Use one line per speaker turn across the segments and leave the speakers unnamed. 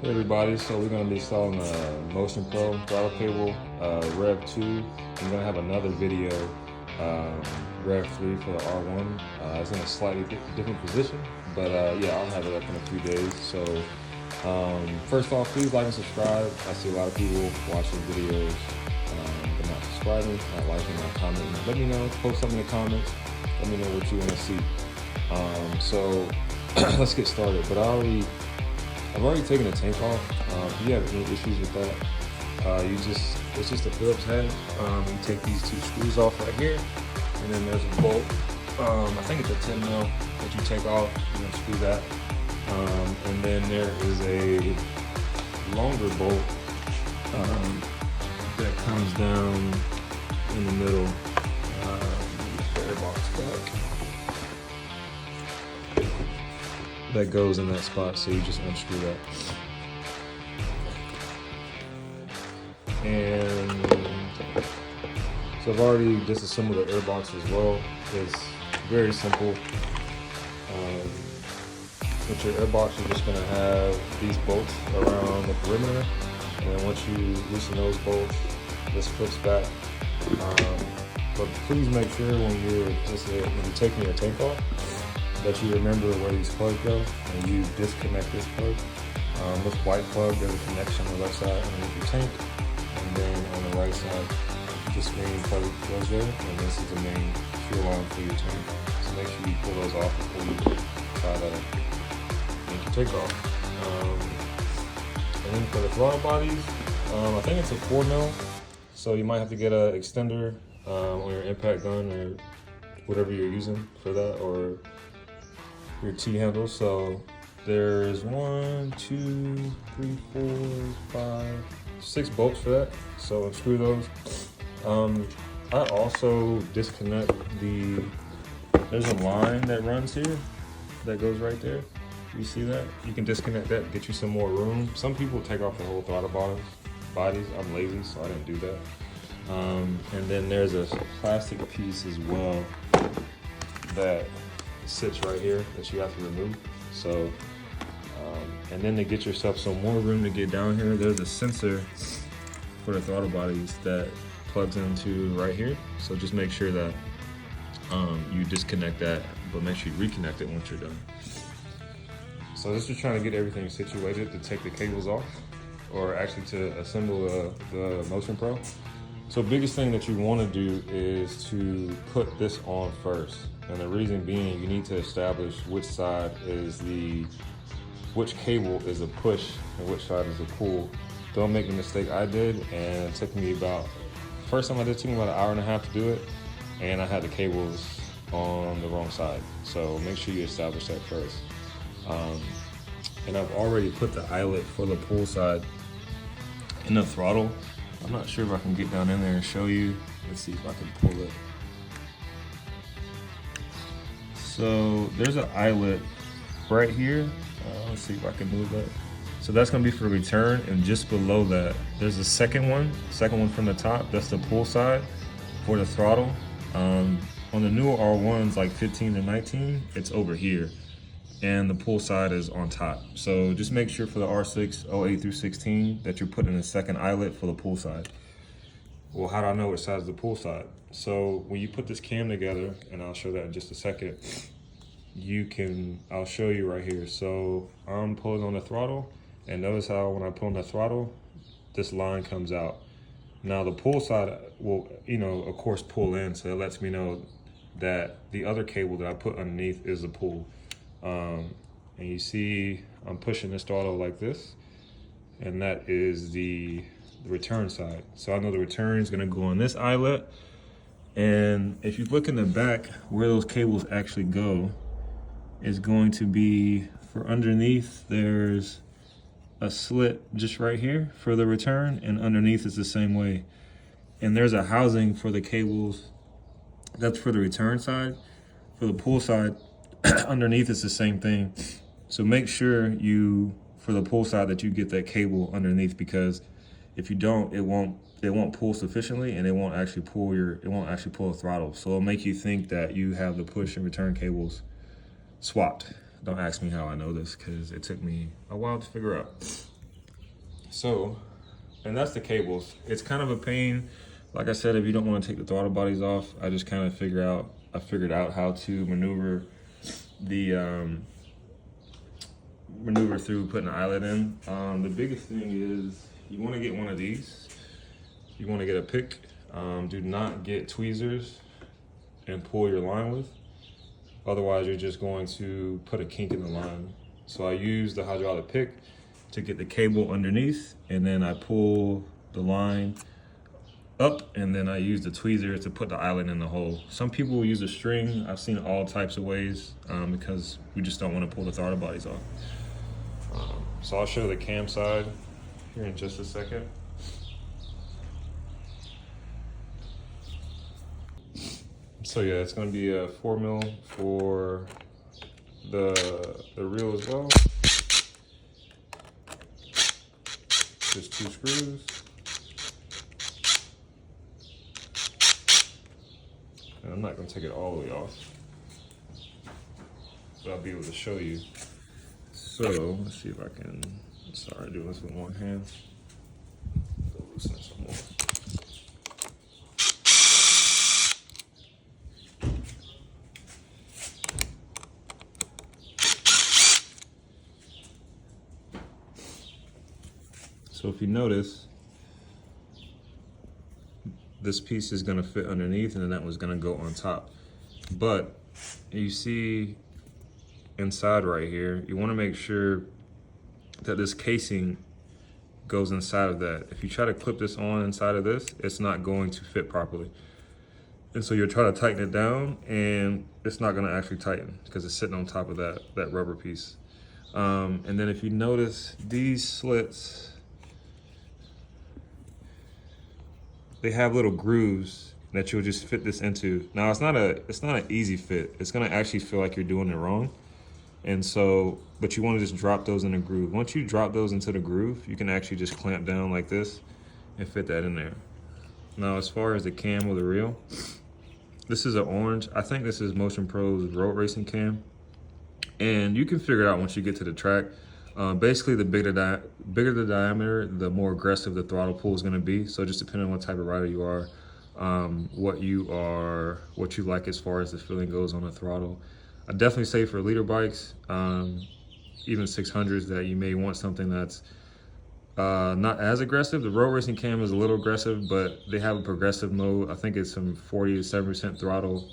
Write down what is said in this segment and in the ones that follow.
Hey everybody, so we're going to be installing a Motion Pro throttle cable, Rev 2. I'm going to have another video, Rev 3 for the R1. It's in a slightly different position, but yeah, I'll have it up in a few days. So first off, please like and subscribe. I see a lot of people watching videos but not subscribing, not liking, not commenting. Let me know, post something in the comments. Let me know what you want to see. So let's get started. But I've already taken the tank off. If you have any issues with that, it's just a Phillips head. You take these two screws off right here, and then there's a bolt. I think it's a 10 mil that you take off. You unscrew that, and then there is a longer bolt that comes down in the middle. Box back. That goes in that spot, so you just unscrew that. And so I've already disassembled the air box as well. It's very simple. With your air box, you're just gonna have these bolts around the perimeter, and then once you loosen those bolts, this flips back. But please make sure when you're taking your tank off, that you remember where these plugs go, and you disconnect this plug. This white plug, there's a connection on the left side underneath your tank, and then on the right side, this green plug goes there, and this is the main fuel line for your tank. So make sure you pull those off before you try to make your tank off. And then for the throttle bodies, I think it's a 4 mil, so you might have to get an extender on your impact gun or whatever you're using for that, or your T-handle. So there's 1, 2, 3, 4, 5, 6 bolts for that. So unscrew those. I also disconnect there's a line that runs here that goes right there. You see that? You can disconnect that, get you some more room. Some people take off the whole throttle bodies. I'm lazy, so I didn't do that. And then there's a plastic piece as well that sits right here that you have to remove. So, and then to get yourself some more room to get down here, there's a sensor for the throttle bodies that plugs into right here. So just make sure that you disconnect that, but make sure you reconnect it once you're done. So this is trying to get everything situated to take the cables off, or actually to assemble the Motion Pro. So biggest thing that you want to do is to put this on first. And the reason being, you need to establish which cable is a push and which side is a pull. Don't make the mistake I did, and it took me first time I did, it took me about an hour and a half to do it, and I had the cables on the wrong side. So make sure you establish that first. And I've already put the eyelet for the pull side in the throttle. I'm not sure if I can get down in there and show you. Let's see if I can pull it. So there's an eyelet right here. Let's see if I can move that. So that's gonna be for return, and just below that, there's a second one from the top. That's the pull side for the throttle. On the newer R1s, like 15 to 19, it's over here, and the pull side is on top. So just make sure for the R6 08 through 16 that you're putting a second eyelet for the pull side. Well, how do I know which side is the pull side? So when you put this cam together, and I'll show that in just a second, I'll show you right here. So I'm pulling on the throttle, and notice how when I pull on the throttle, this line comes out. Now the pull side will, of course, pull in, so it lets me know that the other cable that I put underneath is the pull. And you see I'm pushing this throttle like this, and that is the return side. So I know the return is gonna go on this eyelet, and if you look in the back where those cables actually go, is going to be for underneath. There's a slit just right here for the return, and underneath is the same way. And there's a housing for the cables that's for the return side. For the pull side, underneath is the same thing. So make sure for the pull side, that you get that cable underneath, because if you don't, it won't pull sufficiently, and it won't actually pull the throttle. So it'll make you think that you have the push and return cables swapped. Don't ask me how I know this, because it took me a while to figure out. So, and that's the cables. It's kind of a pain. Like I said, if you don't want to take the throttle bodies off, I just kind of figured out how to maneuver through putting an eyelet in. The biggest thing is you want to get one of these. You want to get a pick. Do not get tweezers and pull your line with. Otherwise, you're just going to put a kink in the line. So I use the hydraulic pick to get the cable underneath, and then I pull the line up, and then I use the tweezer to put the eyelet in the hole. Some people will use a string. I've seen all types of ways because we just don't want to pull the throttle bodies off. So I'll show the cam side here in just a second. So yeah, it's gonna be a 4mm for the reel as well. Just 2 screws. And I'm not gonna take it all the way off, but I'll be able to show you. So let's see if I can, sorry, doing this with one hand. Go loosen it some more. So if you notice, this piece is gonna fit underneath and then that one's gonna go on top. But you see inside right here, you wanna make sure that this casing goes inside of that. If you try to clip this on inside of this, it's not going to fit properly. And so you'll try to tighten it down and it's not gonna actually tighten because it's sitting on top of that rubber piece. And then if you notice these slits, they have little grooves that you'll just fit this into. Now it's not an easy fit. It's gonna actually feel like you're doing it wrong. And so, but you wanna just drop those in a groove. Once you drop those into the groove, you can actually just clamp down like this and fit that in there. Now, as far as the cam or the reel, this is an orange. I think this is Motion Pro's road racing cam. And you can figure it out once you get to the track. Basically, the bigger the diameter, the more aggressive the throttle pull is going to be. So just depending on what type of rider you are, what you like as far as the feeling goes on the throttle. I definitely say for leader bikes, even 600s, that you may want something that's not as aggressive. The road racing cam is a little aggressive, but they have a progressive mode. I think it's some 40 to 70% throttle,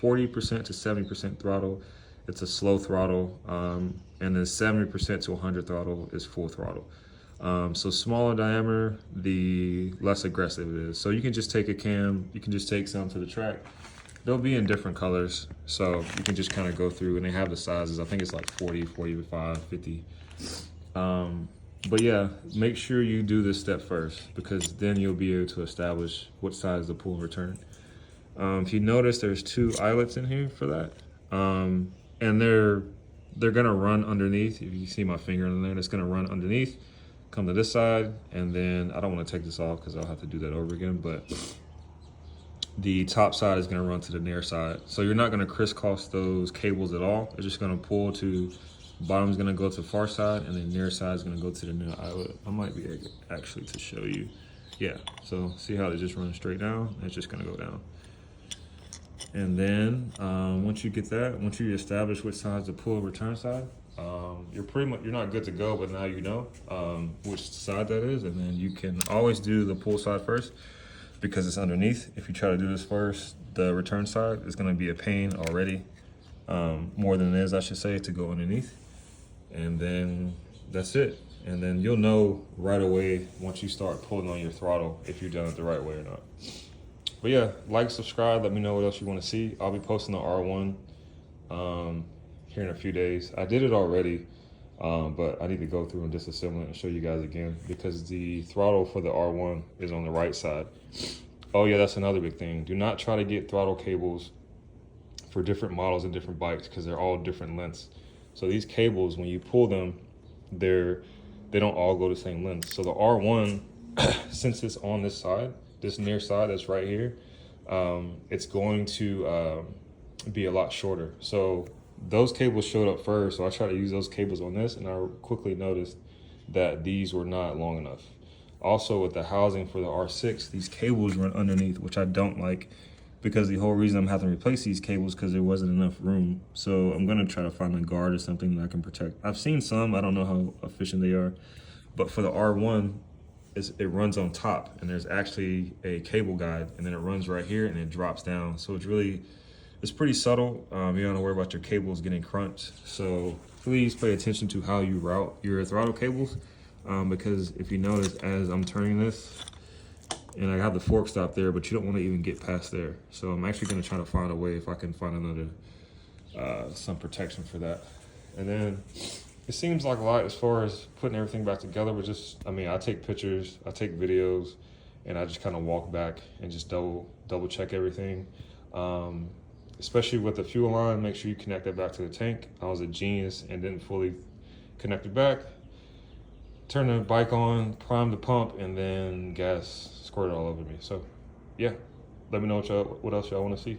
40% to 70% throttle. It's a slow throttle, and then 70% to 100 throttle is full throttle. So smaller diameter, the less aggressive it is. So you can just take a cam, you can just take some to the track. They'll be in different colors, so you can just kind of go through, and they have the sizes. I think it's like 40, 45, 50. But yeah, make sure you do this step first, because then you'll be able to establish what size the pull and return. If you notice, there's 2 eyelets in here for that. And they're gonna run underneath. If you see my finger in there, it's gonna run underneath, come to this side, and then I don't wanna take this off because I'll have to do that over again, but the top side is gonna run to the near side. So you're not gonna crisscross those cables at all. They're just gonna pull to, bottom's gonna go to the far side, and then near side is gonna go to the near eyelet. I might be able actually to show you. Yeah, so see how they just run straight down? It's just gonna go down. And then once you get that, once you establish which side's the pull and return side, you're not good to go, but now you know which side that is, and then you can always do the pull side first because it's underneath. If you try to do this first, the return side is gonna be a pain already, more than it is, I should say, to go underneath. And then that's it. And then you'll know right away once you start pulling on your throttle if you've done it the right way or not. But yeah, like, subscribe, let me know what else you want to see. I'll be posting the R1 here in a few days. I did it already, but I need to go through and disassemble it and show you guys again, because the throttle for the R1 is on the right side. Oh yeah, that's another big thing. Do not try to get throttle cables for different models and different bikes, because they're all different lengths. So these cables, when you pull them, they don't all go the same length. So the R1, since it's on this side, this near side that's right here, it's going to be a lot shorter. So those cables showed up first, so I tried to use those cables on this, and I quickly noticed that these were not long enough. Also, with the housing for the R6, these cables run underneath, which I don't like, because the whole reason I'm having to replace these cables because there wasn't enough room. So I'm gonna try to find a guard or something that I can protect. I've seen some, I don't know how efficient they are, but for the R1, it runs on top, and there's actually a cable guide, and then it runs right here and it drops down. So it's pretty subtle. You don't have to worry about your cables getting crunched. So please pay attention to how you route your throttle cables, because if you notice, as I'm turning this, and I have the fork stop there, but you don't want to even get past there. So I'm actually gonna try to find a way if I can find another, some protection for that. And then it seems like a lot as far as putting everything back together, but I mean, I take pictures, I take videos, and I just kind of walk back and just double check everything. Especially with the fuel line, make sure you connect that back to the tank. I was a genius and didn't fully connect it back. Turn the bike on, prime the pump, and then gas squirted all over me. So yeah, let me know what else y'all want to see.